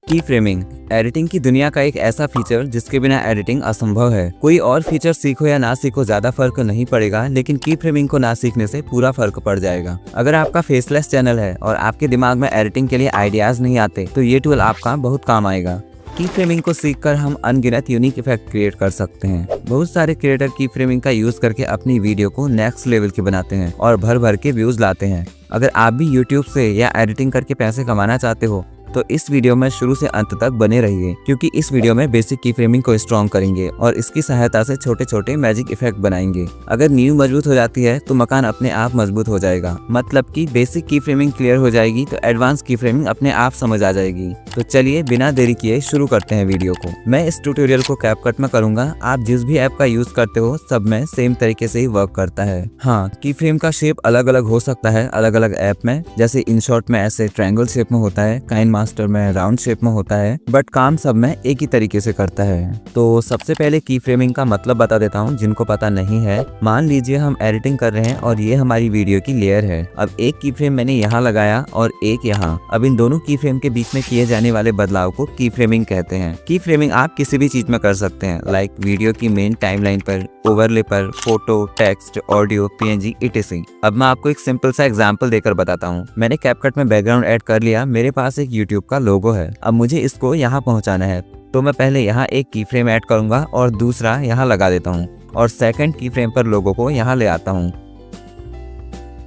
की framing editing की दुनिया का एक ऐसा फीचर जिसके बिना एडिटिंग असंभव है। कोई और फीचर सीखो या ना सीखो ज्यादा फर्क नहीं पड़ेगा, लेकिन की फ्रेमिंग को ना सीखने से पूरा फर्क पड़ जाएगा। अगर आपका फेसलेस चैनल है और आपके दिमाग में एडिटिंग के लिए आइडियाज नहीं आते तो ये टूल आपका बहुत काम आएगा। की फ्रेमिंग को सीखकर हम अनगिनत यूनिक इफेक्ट क्रिएट कर सकते हैं। बहुत सारे क्रिएटर की फ्रेमिंग का यूज करके अपनी वीडियो को नेक्स्ट लेवल के बनाते हैं और भर भर के व्यूज लाते हैं। अगर आप भी यूट्यूब से या एडिटिंग करके पैसे कमाना चाहते हो तो इस वीडियो में शुरू से अंत तक बने रहिए, क्योंकि इस वीडियो में बेसिक की फ्रेमिंग को स्ट्रॉन्ग करेंगे और इसकी सहायता से छोटे छोटे मैजिक इफेक्ट बनाएंगे। अगर नींव मजबूत हो जाती है तो मकान अपने आप मजबूत हो जाएगा। मतलब कि बेसिक की फ्रेमिंग क्लियर हो जाएगी तो एडवांस की फ्रेमिंग अपने आप समझ आ जाएगी। तो चलिए बिना देरी किए शुरू करते हैं वीडियो को। मैं इस ट्यूटोरियल को कैपकट में करूंगा। आप जिस भी ऐप का यूज करते हो सब में सेम तरीके से ही वर्क करता है। हाँ, की फ्रेम का शेप अलग अलग हो सकता है अलग अलग ऐप में। जैसे InShot में ऐसे ट्रायंगल शेप में होता है, काइनमास्टर में राउंड शेप में होता है, बट काम सब में एक ही तरीके से करता है। तो सबसे पहले की फ्रेमिंग का मतलब बता देता हूँ जिनको पता नहीं है। मान लीजिए हम एडिटिंग कर रहे हैं और ये हमारी वीडियो की लेयर है। अब एक की फ्रेम मैंने यहाँ लगाया और एक यहाँ। अब इन दोनों की फ्रेम के बीच में किए जाने वाले बदलाव को की फ्रेमिंग कहते हैं। की फ्रेमिंग आप किसी भी चीज में कर सकते हैं, लाइक वीडियो की मेन टाइमलाइन पर, ओवरले पर, photo, text, audio, PNG etc। अब मैं आपको एक सिंपल सा एग्जांपल देकर बताता हूँ। मैंने कैपकट में बैकग्राउंड ऐड कर लिया। मेरे पास एक यूट्यूब का लोगो है। अब मुझे इसको यहाँ पहुँचाना है, तो मैं पहले यहाँ एक की फ्रेम ऐड करूंगा और दूसरा यहाँ लगा देता हूँ और सेकंड की फ्रेम पर लोगो को यहाँ ले आता हूँ।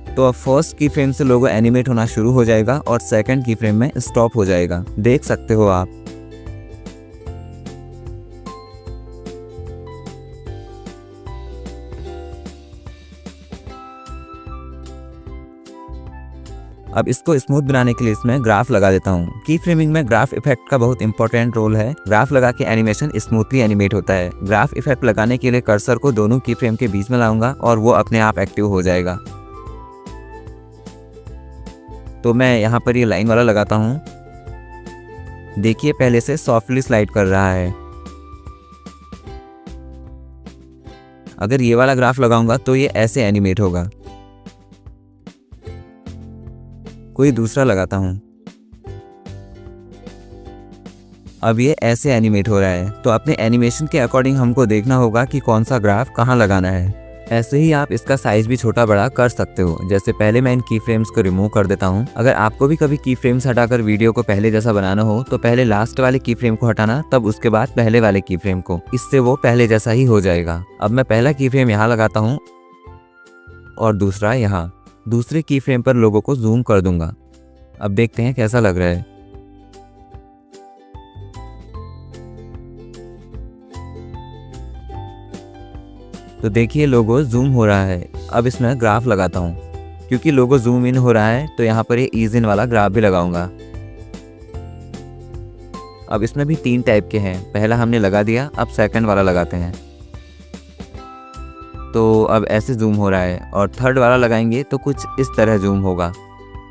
तो अब फर्स्ट की फ्रेम से लोगो एनिमेट होना शुरू हो जाएगा और सेकंड की फ्रेम में स्टॉप हो जाएगा। देख सकते हो आप। अब इसको स्मूथ बनाने के लिए इसमें ग्राफ लगा देता हूँ। की फ्रेमिंग में ग्राफ इफेक्ट का बहुत इंपॉर्टेंट रोल है। ग्राफ लगा के एनिमेशन स्मूथली एनिमेट होता है। ग्राफ इफेक्ट लगाने के लिए कर्सर को दोनों की फ्रेम के बीच में लाऊंगा और वो अपने आप एक्टिव हो जाएगा। तो मैं यहाँ पर ये लाइन वाला लगाता हूँ। देखिए पहले से सॉफ्टली स्लाइड कर रहा है। अगर ये वाला ग्राफ लगाऊंगा तो ये ऐसे एनिमेट होगा। कोई दूसरा लगाता हूँ। अब ये ऐसे एनिमेट हो रहा है। तो अपने एनिमेशन के अकॉर्डिंग हमको देखना होगा कि कौन सा ग्राफ कहाँ लगाना है। ऐसे ही आप इसका साइज भी छोटा बड़ा कर सकते हो। जैसे पहले मैं इन की फ्रेम्स को रिमूव कर देता हूँ। अगर आपको भी कभी की फ्रेम्स हटाकर वीडियो को पहले जैसा बनाना हो तो पहले लास्ट वाले की फ्रेम को हटाना, तब उसके बाद पहले वाले की फ्रेम को। इससे वो पहले जैसा ही हो जाएगा। अब मैं पहला की फ्रेम यहाँ लगाता हूँ और दूसरा यहाँ। दूसरे की फ्रेम पर लोगो को जूम कर दूंगा। अब देखते हैं कैसा लग रहा है। तो देखिए लोगो जूम हो रहा है। अब इसमें ग्राफ लगाता हूँ। क्योंकि लोगो जूम इन हो रहा है तो यहाँ पर ये ईज इन वाला ग्राफ भी लगाऊंगा। अब इसमें भी 3 टाइप के हैं। पहला हमने लगा दिया, अब सेकंड वाला लगाते हैं। तो अब ऐसे जूम हो रहा है और थर्ड वाला लगाएंगे तो कुछ इस तरह जूम होगा।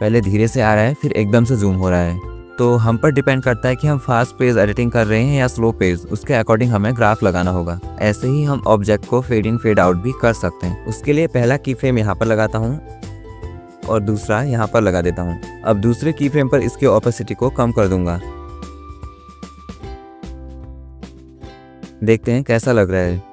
पहले धीरे से आ रहा है फिर एकदम से जूम हो रहा है। तो हम पर डिपेंड करता है कि हम फास्ट पेज एडिटिंग कर रहे हैं या स्लो पेज। उसके अकॉर्डिंग हमें ग्राफ लगाना होगा। ऐसे ही हम ऑब्जेक्ट को फेड इन फेड आउट भी कर सकते हैं। उसके लिए पहला की फ्रेम यहाँ पर लगाता हूँ और दूसरा यहाँ पर लगा देता हूँ। अब दूसरे की फ्रेम पर इसकी ओपेसिटी को कम कर दूंगा। देखते हैं कैसा लग रहा है।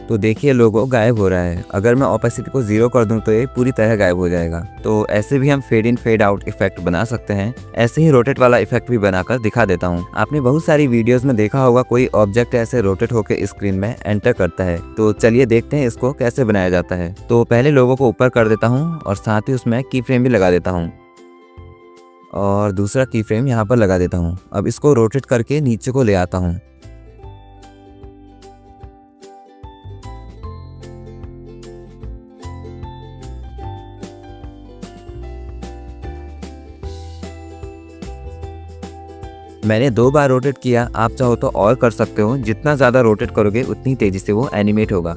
तो देखिए लोगो गायब हो रहा है। अगर मैं ओपेसिटी को 0 कर दूं तो ये पूरी तरह गायब हो जाएगा। तो ऐसे भी हम fade in fade out effect बना सकते हैं। ऐसे ही रोटेट वाला इफेक्ट भी बनाकर दिखा देता हूँ। आपने बहुत सारी वीडियोस में देखा होगा कोई ऑब्जेक्ट ऐसे रोटेट होकर स्क्रीन में एंटर करता है। तो चलिए देखते हैं इसको कैसे बनाया जाता है। तो पहले लोगो को ऊपर कर देता हूँ और साथ ही उसमें की फ्रेम भी लगा देता हूँ और दूसरा की फ्रेम यहाँ पर लगा देता हूँ। अब इसको रोटेट करके नीचे को ले आता हूँ। मैंने 2 बार रोटेट किया। आप चाहो तो और कर सकते हो। जितना ज़्यादा रोटेट करोगे उतनी तेज़ी से वो एनिमेट होगा।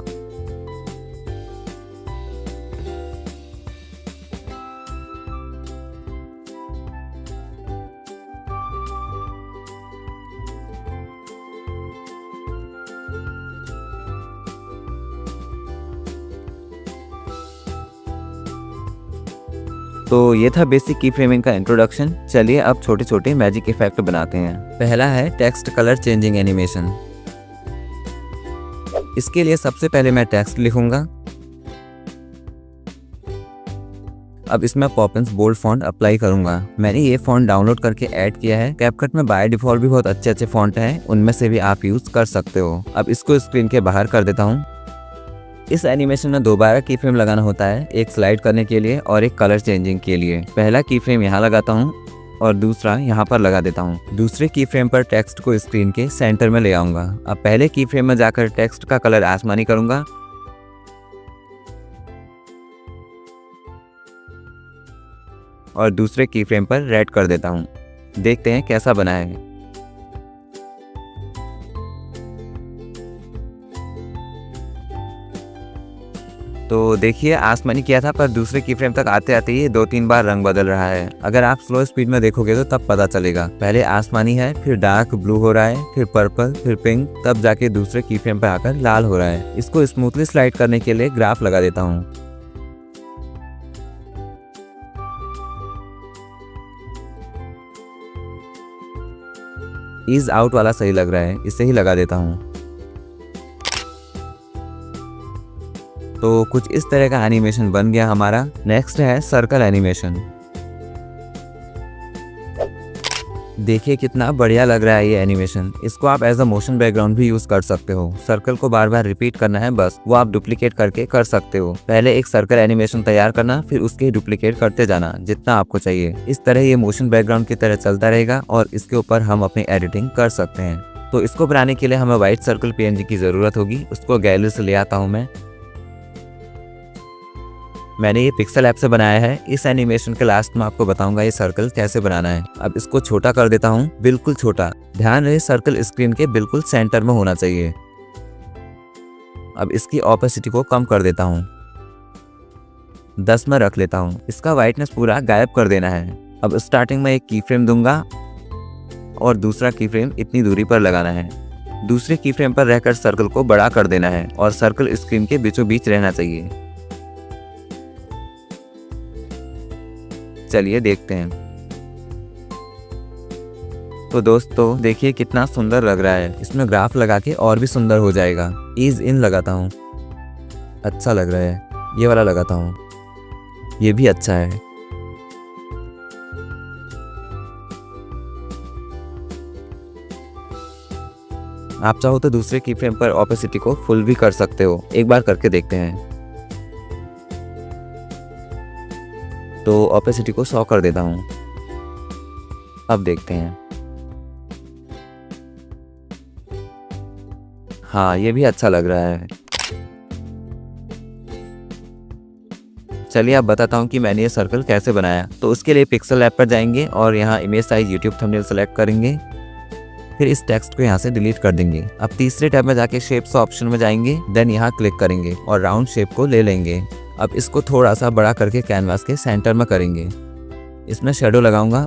तो ये था बेसिक की फ्रेमिंग का इंट्रोडक्शन। चलिए अब छोटे छोटे मैजिक इफेक्ट बनाते हैं। पहला है टेक्स्ट कलर चेंजिंग एनिमेशन। इसके लिए सबसे पहले मैं टेक्स्ट लिखूंगा। अब इसमें पॉपिंस बोल्ड फॉन्ट अप्लाई करूंगा। मैंने ये फॉन्ट डाउनलोड करके ऐड किया है। कैपकट में बाय डिफॉल्ट भी बहुत अच्छे फॉन्ट हैं, उनमें से भी आप यूज कर सकते हो। अब इसको स्क्रीन के बाहर कर देता हूँ। इस एनिमेशन में दोबारा की फ्रेम लगाना होता है, एक स्लाइड करने के लिए और एक कलर चेंजिंग के लिए। पहला की फ्रेम यहाँ लगाता हूँ और दूसरा यहाँ पर लगा देता हूँ। दूसरे की फ्रेम पर टेक्स्ट को स्क्रीन के सेंटर में ले आऊंगा। अब पहले की फ्रेम में जाकर टेक्स्ट का कलर आसमानी करूंगा और दूसरे की फ्रेम पर रेड कर देता हूँ। देखते हैं कैसा बना है। तो देखिए आसमानी किया था, पर दूसरे की फ्रेम तक आते आते ही 2-3 बार रंग बदल रहा है। अगर आप स्लो स्पीड में देखोगे तो तब पता चलेगा। पहले आसमानी है, फिर डार्क ब्लू हो रहा है, फिर पर्पल, फिर पिंक, तब जाके दूसरे की फ्रेम पर आकर लाल हो रहा है। इसको स्मूथली स्लाइड करने के लिए ग्राफ लगा देता हूँ। ईज आउट वाला सही लग रहा है, इसे ही लगा देता हूँ। तो कुछ इस तरह का एनिमेशन बन गया हमारा। नेक्स्ट है सर्कल एनिमेशन। देखिए कितना बढ़िया लग रहा है ये एनिमेशन। इसको आप एज अ मोशन बैकग्राउंड भी यूज कर सकते हो। सर्कल को बार बार रिपीट करना है, बस वो आप डुप्लीकेट करके कर सकते हो। पहले एक सर्कल एनिमेशन तैयार करना, फिर उसके डुप्लीकेट करते जाना जितना आपको चाहिए। इस तरह ये मोशन बैकग्राउंड की तरह चलता रहेगा और इसके ऊपर हम अपनी एडिटिंग कर सकते हैं। तो इसको बनाने के लिए हमें व्हाइट सर्कल PNG की जरूरत होगी। उसको गैलरी से ले आता हूँ मैंने ये पिक्सल ऐप से बनाया है। इस एनिमेशन के लास्ट में आपको बताऊंगा ये सर्कल कैसे बनाना है। अब इसको छोटा कर देता हूँ, बिल्कुल छोटा। ध्यान रहे सर्कल स्क्रीन के बिल्कुल सेंटर में होना चाहिए। अब इसकी ऑपेसिटी को कम कर देता हूँ, 10 में रख लेता हूँ। इसका वाइटनेस पूरा गायब कर देना है। अब स्टार्टिंग में एक की फ्रेम दूंगा और दूसरा की फ्रेम इतनी दूरी पर लगाना है। दूसरे की फ्रेम पर रहकर सर्कल को बड़ा कर देना है और सर्कल स्क्रीन के बीचों बीच रहना चाहिए। चलिए देखते हैं। तो दोस्तों देखिए कितना सुंदर लग रहा है। इसमें ग्राफ लगा के और भी सुंदर हो जाएगा। ईज इन लगाता हूँ, अच्छा लग रहा है। ये वाला लगाता हूँ, ये भी अच्छा है। आप चाहो तो दूसरे की फ्रेम पर ऑपेसिटी को फुल भी कर सकते हो। एक बार करके देखते हैं। तो ऑपेसिटी को 100 कर देता हूँ। अब देखते हैं। हाँ ये भी अच्छा लग रहा है। चलिए अब बताता हूँ कि मैंने ये सर्कल कैसे बनाया। तो उसके लिए पिक्सल ऐप पर जाएंगे और यहाँ image size YouTube thumbnail select करेंगे। फिर इस टेक्स्ट को यहाँ से डिलीट कर देंगे। अब तीसरे टैब में जाके शेप्स ऑप्शन में जाएंगे, देन यहाँ क्लिक करेंगे और राउंड शेप को ले लेंगे। अब इसको थोड़ा सा बड़ा करके कैनवास के सेंटर में करेंगे। इसमें शेडो लगाऊंगा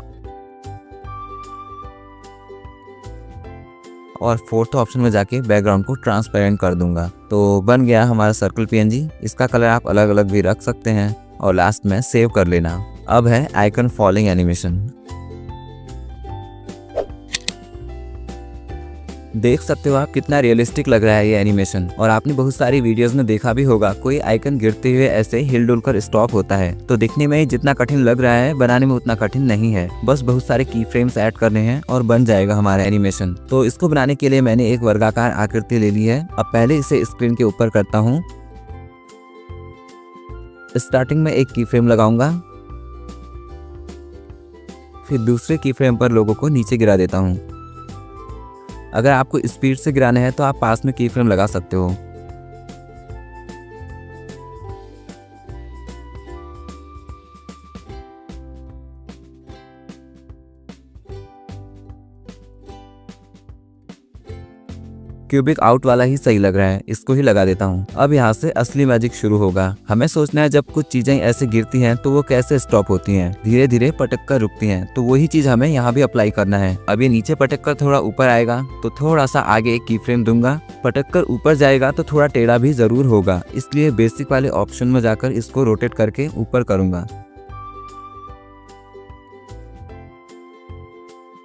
और फोर्थ ऑप्शन में जाके बैकग्राउंड को ट्रांसपेरेंट कर दूंगा। तो बन गया हमारा सर्कल PNG। इसका कलर आप अलग अलग भी रख सकते हैं और लास्ट में सेव कर लेना। अब है आइकन फॉलिंग एनिमेशन। देख सकते हो आप कितना रियलिस्टिक लग रहा है ये एनिमेशन। और आपने बहुत सारी वीडियोस में देखा भी होगा, कोई आइकन गिरते हुए ऐसे हिल डुल कर स्टॉप होता है। तो दिखने में जितना कठिन लग रहा है, बनाने में उतना कठिन नहीं है। बस बहुत सारे की फ्रेम्स ऐड करने हैं और बन जाएगा हमारा एनिमेशन। तो इसको बनाने के लिए मैंने एक वर्गाकार आकृति ले ली है। अब पहले इसे स्क्रीन के ऊपर करता हूँ। स्टार्टिंग में एक की फ्रेम लगाऊंगा, फिर दूसरे की फ्रेम पर लोगों को नीचे गिरा देता हूँ। अगर आपको स्पीड से गिराना है तो आप पास में की फ्रेम लगा सकते हो। क्यूबिक आउट वाला ही सही लग रहा है, इसको ही लगा देता हूँ। अब यहाँ से असली मैजिक शुरू होगा। हमें सोचना है जब कुछ चीजें ऐसे गिरती हैं तो वो कैसे स्टॉप होती हैं, धीरे धीरे पटक कर रुकती हैं। तो वही चीज हमें यहाँ भी अप्लाई करना है। अब ये नीचे पटक कर थोड़ा ऊपर आएगा तो थोड़ा सा आगे एक की फ्रेम दूंगा। पटक कर ऊपर जाएगा तो थोड़ा टेढ़ा भी जरूर होगा, इसलिए बेसिक वाले ऑप्शन में जाकर इसको रोटेट करके ऊपर करूंगा।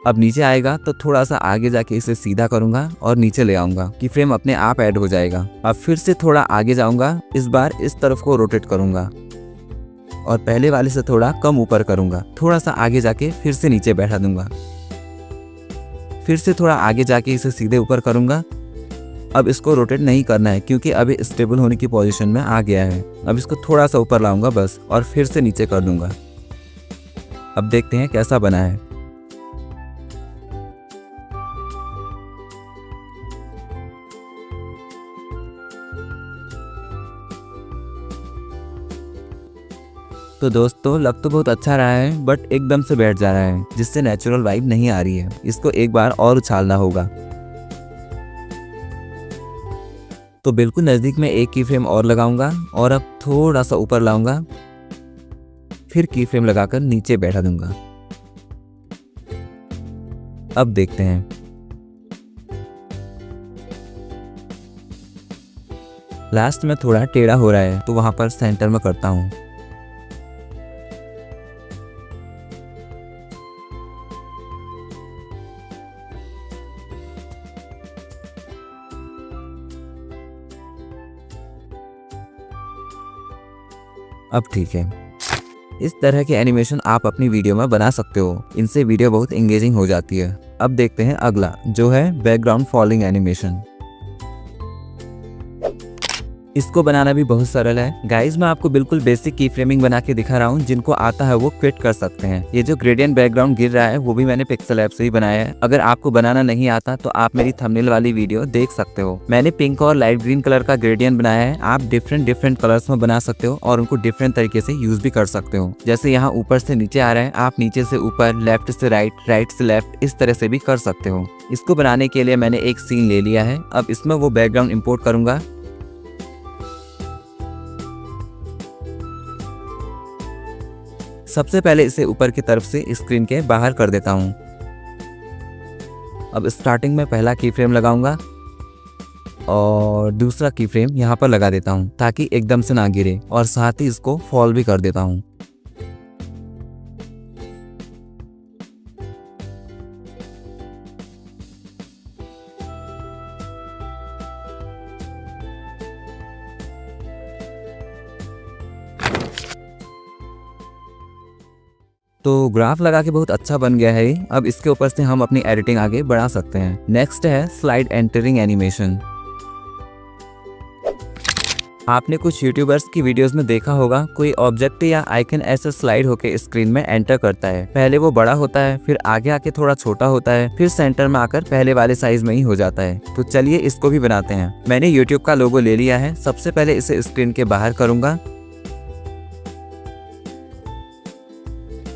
अब नीचे आएगा तो थोड़ा सा आगे जाके इसे सीधा करूंगा और नीचे ले आऊंगा, की फ्रेम अपने आप ऐड हो जाएगा। अब फिर से थोड़ा आगे जाऊंगा, इस बार इस तरफ को रोटेट करूंगा और पहले वाले से थोड़ा कम ऊपर करूंगा। थोड़ा सा आगे जाके फिर से नीचे बैठा दूंगा, फिर से थोड़ा आगे जाके इसे सीधे ऊपर करूंगा। अब इसको रोटेट नहीं करना है क्योंकि अभी स्टेबल होने की पोजीशन में आ गया है। अब इसको थोड़ा सा ऊपर लाऊंगा बस और फिर से नीचे कर दूंगा। अब देखते हैं कैसा बना है। तो दोस्तों लग तो बहुत अच्छा रहा है बट एकदम से बैठ जा रहा है, जिससे नेचुरल वाइब नहीं आ रही है। इसको एक बार और उछालना होगा। तो बिल्कुल नज़दीक में एक की फ्रेम और लगाऊंगा और अब थोड़ा सा ऊपर लाऊंगा, फिर की फ्रेम लगाकर नीचे बैठा दूंगा। अब देखते हैं। लास्ट में थोड़ा टेढ़ा हो रहा है तो वहां पर सेंटर में करता हूं। अब ठीक है। इस तरह के एनिमेशन आप अपनी वीडियो में बना सकते हो। इनसे वीडियो बहुत एंगेजिंग हो जाती है। अब देखते हैं अगला, जो है बैकग्राउंड फॉलिंग एनिमेशन। इसको बनाना भी बहुत सरल है। गाइज मैं आपको बिल्कुल बेसिक की फ्रेमिंग बना के दिखा रहा हूँ। जिनको आता है वो क्विट कर सकते हैं। ये जो ग्रेडियंट बैकग्राउंड गिर रहा है वो भी मैंने पिक्सेल ऐप से ही बनाया है। अगर आपको बनाना नहीं आता तो आप मेरी थंबनेल वाली वीडियो देख सकते हो। मैंने पिंक और लाइट ग्रीन कलर का ग्रेडियंट बनाया है। आप डिफरेंट कलर्स में बना सकते हो और उनको डिफरेंट तरीके से यूज भी कर सकते हो। जैसे यहाँ ऊपर से नीचे आ रहा है, आप नीचे से ऊपर, लेफ्ट से राइट, राइट से लेफ्ट, इस तरह से भी कर सकते हो। इसको बनाने के लिए मैंने एक सीन ले लिया है। अब इसमें वो बैकग्राउंड इंपोर्ट करूंगा। सबसे पहले इसे ऊपर की तरफ से स्क्रीन के बाहर कर देता हूं। अब स्टार्टिंग में पहला की फ्रेम लगाऊंगा और दूसरा की फ्रेम यहाँ पर लगा देता हूं ताकि एकदम से ना गिरे, और साथ ही इसको फॉल भी कर देता हूं। तो ग्राफ लगा के बहुत अच्छा बन गया है। अब इसके ऊपर से हम अपनी एडिटिंग आगे बढ़ा सकते हैं। नेक्स्ट है स्लाइड एंटरिंग एनिमेशन। आपने कुछ यूट्यूबर्स की वीडियोस में देखा होगा, कोई ऑब्जेक्ट या आइकन ऐसे स्लाइड होकर स्क्रीन में एंटर करता है। पहले वो बड़ा होता है, फिर आगे आके थोड़ा छोटा होता है, फिर सेंटर में आकर पहले वाले साइज में ही हो जाता है। तो चलिए इसको भी बनाते हैं। मैंने यूट्यूब का लोगो ले लिया है। सबसे पहले इसे स्क्रीन के बाहर करूंगा,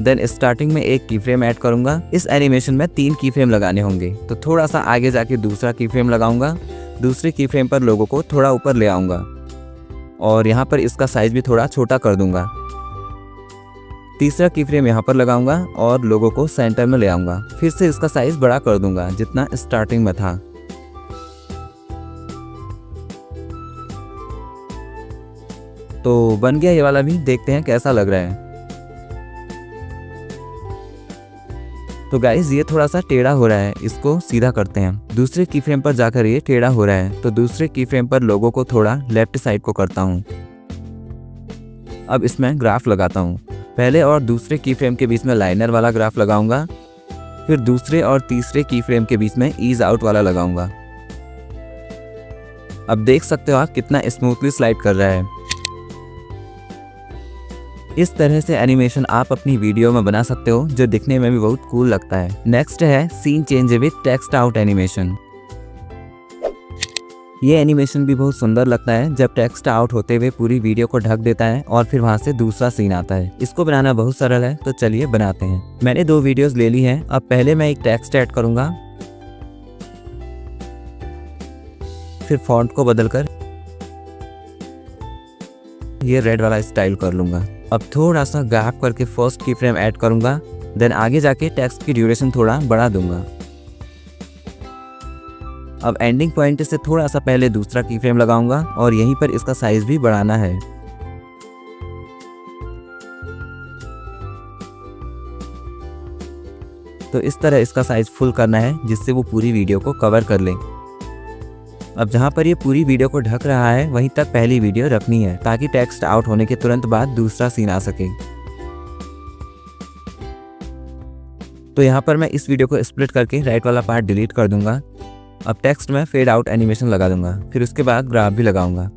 देन स्टार्टिंग में एक की फ्रेम ऐड करूंगा। इस एनिमेशन में 3 की फ्रेम लगाने होंगे, तो थोड़ा सा आगे जाके दूसरा की फ्रेम लगाऊंगा। दूसरी की फ्रेम पर लोगो को थोड़ा ऊपर ले आऊंगा और यहाँ पर इसका साइज भी थोड़ा छोटा कर दूंगा। तीसरा की फ्रेम यहाँ पर लगाऊंगा और लोगो को सेंटर में ले आऊंगा। फिर से इसका साइज बड़ा कर दूंगा जितना स्टार्टिंग में था। तो बन गया ये वाला भी, देखते हैं कैसा लग रहा है। तो गाइज ये थोड़ा सा टेढ़ा हो रहा है, इसको सीधा करते हैं। दूसरे की फ्रेम पर जाकर ये टेढ़ा हो रहा है, तो दूसरे की फ्रेम पर लोगो को थोड़ा लेफ्ट साइड को करता हूँ। अब इसमें ग्राफ लगाता हूँ। पहले और दूसरे की फ्रेम के बीच में लाइनर वाला ग्राफ लगाऊंगा, फिर दूसरे और तीसरे की फ्रेम के बीच में ईज आउट वाला लगाऊंगा। अब देख सकते हो आप कितना स्मूथली स्लाइड कर रहा है। इस तरह से एनिमेशन आप अपनी वीडियो में बना सकते हो, जो दिखने में भी बहुत कूल लगता है। नेक्स्ट है scene change with text out animation. ये एनिमेशन भी बहुत सुंदर लगता है जब टेक्स्ट आउट होते हुए पूरी वीडियो को ढक देता है और फिर वहां से दूसरा सीन आता है। इसको बनाना बहुत सरल है, तो चलिए बनाते हैं। मैंने 2 वीडियोस ले ली हैं। अब पहले मैं एक टेक्स्ट ऐड करूंगा, फिर फॉन्ट को बदलकर ये रेड वाला स्टाइल कर लूंगा। अब थोड़ा सा गैप करके फर्स्ट की फ्रेम ऐड करूंगा, देन आगे जाके टेक्स्ट की ड्यूरेशन थोड़ा बढ़ा दूंगा। अब एंडिंग पॉइंट से थोड़ा सा पहले दूसरा की फ्रेम लगाऊंगा और यहीं पर इसका साइज भी बढ़ाना है। तो इस तरह इसका साइज फुल करना है जिससे वो पूरी वीडियो को कवर कर ले। अब जहाँ पर ये पूरी वीडियो को ढक रहा है वहीं तक पहली वीडियो रखनी है ताकि टेक्स्ट आउट होने के तुरंत बाद दूसरा सीन आ सके। तो यहाँ पर मैं इस वीडियो को स्प्लिट करके राइट वाला पार्ट डिलीट कर दूंगा। अब टेक्स्ट में फेड आउट एनिमेशन लगा दूंगा, फिर उसके बाद ग्राफ भी लगाऊंगा।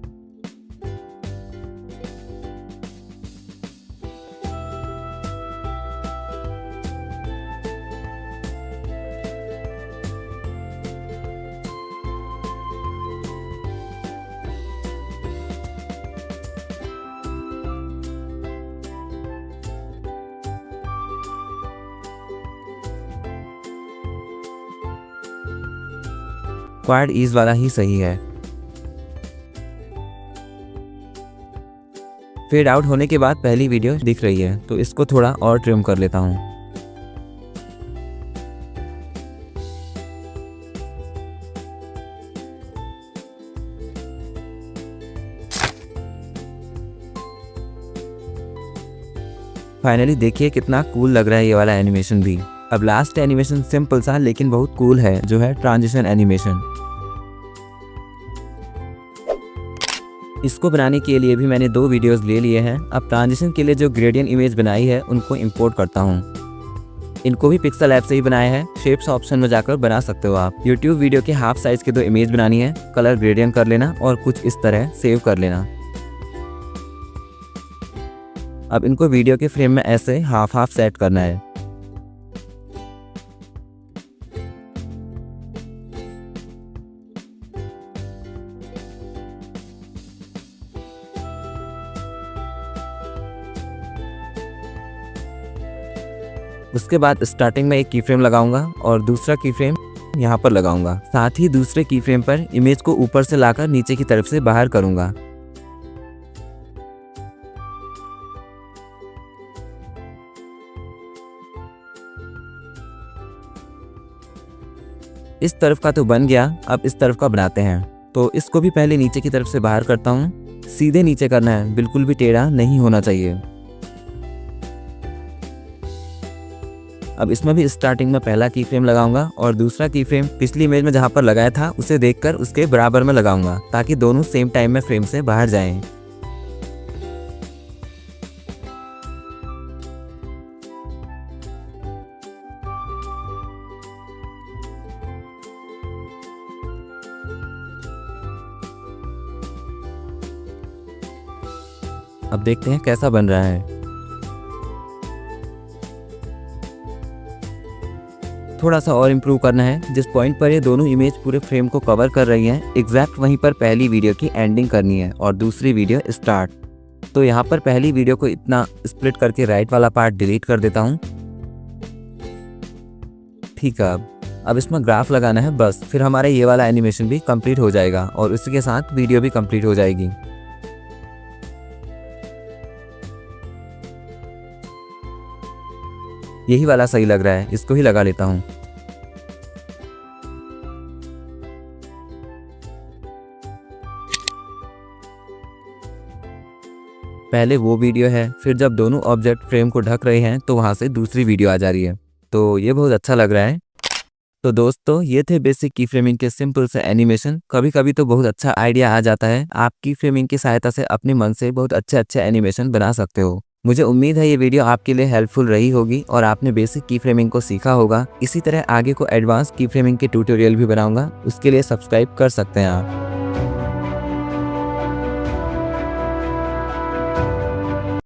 क्वाड ईज वाला ही सही है। फेड आउट होने के बाद पहली वीडियो दिख रही है तो इसको थोड़ा और ट्रिम कर लेता हूँ। फाइनली देखिए कितना कूल लग रहा है ये वाला एनिमेशन भी। अब लास्ट एनिमेशन सिंपल सा लेकिन बहुत कूल है जो है ट्रांजिशन एनिमेशन। इसको बनाने के लिए भी मैंने 2 वीडियोस ले लिए हैं। अब ट्रांजिशन के लिए जो ग्रेडियंट इमेज बनाई है उनको इंपोर्ट करता हूँ। इनको भी पिक्सल ऐप से ही बनाया है, शेप्स ऑप्शन में जाकर बना सकते हो आप। यूट्यूब वीडियो के हाफ साइज के 2 इमेज बनानी है, कलर ग्रेडियंट कर लेना और कुछ इस तरह सेव कर लेना। अब इनको वीडियो के फ्रेम में ऐसे हाफ हाफ सेट करना है। उसके बाद स्टार्टिंग में एक की फ्रेम लगाऊंगा और दूसरा की फ्रेम यहाँ पर लगाऊंगा। साथ ही दूसरे की फ्रेम पर इमेज को ऊपर से लाकर नीचे की तरफ से बाहर करूंगा। इस तरफ का तो बन गया, अब इस तरफ का बनाते हैं। तो इसको भी पहले नीचे की तरफ से बाहर करता हूँ। सीधे नीचे करना है, बिल्कुल भी टेढ़ा नहीं होना चाहिए। अब इसमें भी स्टार्टिंग में पहला की फ्रेम लगाऊंगा और दूसरा की फ्रेम पिछली इमेज में जहां पर लगाया था उसे देखकर उसके बराबर में लगाऊंगा ताकि दोनों सेम टाइम में फ्रेम से बाहर जाएं। अब देखते हैं कैसा बन रहा है। थोड़ा सा और इम्प्रूव करना है। जिस पॉइंट पर ये दोनों इमेज पूरे फ्रेम को कवर कर रही हैं, एग्जैक्ट वहीं पर पहली वीडियो की एंडिंग करनी है और दूसरी वीडियो स्टार्ट। तो यहाँ पर पहली वीडियो को इतना स्प्लिट करके राइट वाला पार्ट डिलीट कर देता हूँ। ठीक है, अब इसमें ग्राफ लगाना है बस, फिर हमारा ये वाला एनिमेशन भी कंप्लीट हो जाएगा और उसी के साथ वीडियो भी कंप्लीट हो जाएगी। यही वाला सही लग रहा है, इसको ही लगा लेता हूँ। पहले वो वीडियो है, फिर जब दोनों ऑब्जेक्ट फ्रेम को ढक रहे हैं तो वहां से दूसरी वीडियो आ जा रही है। तो ये बहुत अच्छा लग रहा है। तो दोस्तों ये थे बेसिक की फ्रेमिंग के सिंपल से एनिमेशन। कभी कभी तो बहुत अच्छा आइडिया आ जाता है, आप की फ्रेमिंग की सहायता से अपने मन से बहुत अच्छे एनिमेशन बना सकते हो। मुझे उम्मीद है ये वीडियो आपके लिए हेल्पफुल रही होगी और आपने बेसिक की फ्रेमिंग को सीखा होगा। इसी तरह आगे को एडवांस की फ्रेमिंग के ट्यूटोरियल भी बनाऊंगा, उसके लिए सब्सक्राइब कर सकते हैं आप।